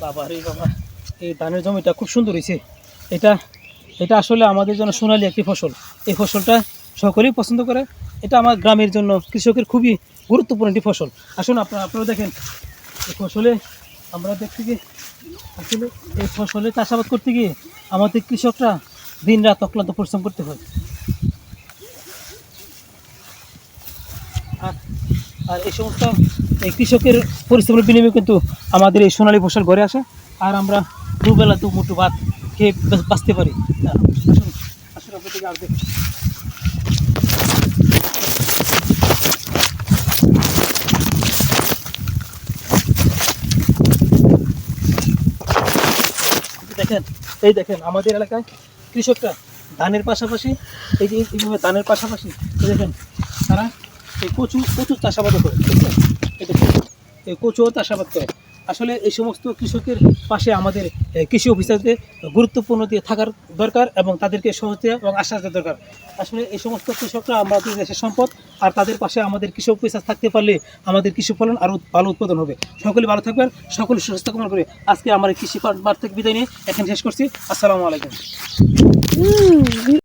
বাবা রে বাবা, এই ধানের জমিটা খুব সুন্দর হয়েছে। এটা এটা আসলে আমাদের জন্য সোনালি একটি ফসল। এই ফসলটা সকলেই পছন্দ করে। এটা আমার গ্রামের জন্য কৃষকের খুবই গুরুত্বপূর্ণ একটি ফসল। আসুন আপনারা দেখেন, এই ফসলে আমরা দেখছি কি আসলে এই ফসলে চাষাবাদ করতে গিয়ে আমাদের কৃষকরা দিন রাত অক্লান্ত পরিশ্রম করতে হয়। আর আর এই সমস্ত এই কৃষকের পরিশ্রমের বিনিময়ে কিন্তু আমাদের এই সোনালী ফসল ঘরে আসে, আর আমরা দুবেলা দু মুঠো ভাত খেয়ে বাঁচতে পারি। আসুন আসুন আপনাদেরকে আর দেখুন। দেখেন, এই দেখেন আমাদের এলাকায় কৃষকরা ধানের পাশাপাশি এইভাবে ধানের পাশাপাশি এই দেখেন তারা এই প্রচুর চাষাবাদও করে, বুঝছেন? এই দেখেন এই কচুও চাষাবাদ করে। আসলে এই সমস্ত কৃষকের পাশে আমাদের কৃষি অফিসারদের গুরুত্বপূর্ণ দিয়ে থাকার দরকার এবং তাদেরকে সহযোগিতা এবং আশ্বাস দেওয়া দরকার। আসলে এই সমস্ত কৃষকরা আমাদের দেশের সম্পদ, আর তাদের পাশে আমাদের কৃষি অফিসার থাকতে পারলে আমাদের কৃষি ফলন আরও ভালো উৎপাদন হবে। সকলে ভালো থাকবেন, সকলে সুস্থ কামনা করে আজকে আমার এই কৃষি পাঠ থেকে বিদায় নিয়ে এখানে শেষ করছি। আসসালামু আলাইকুম।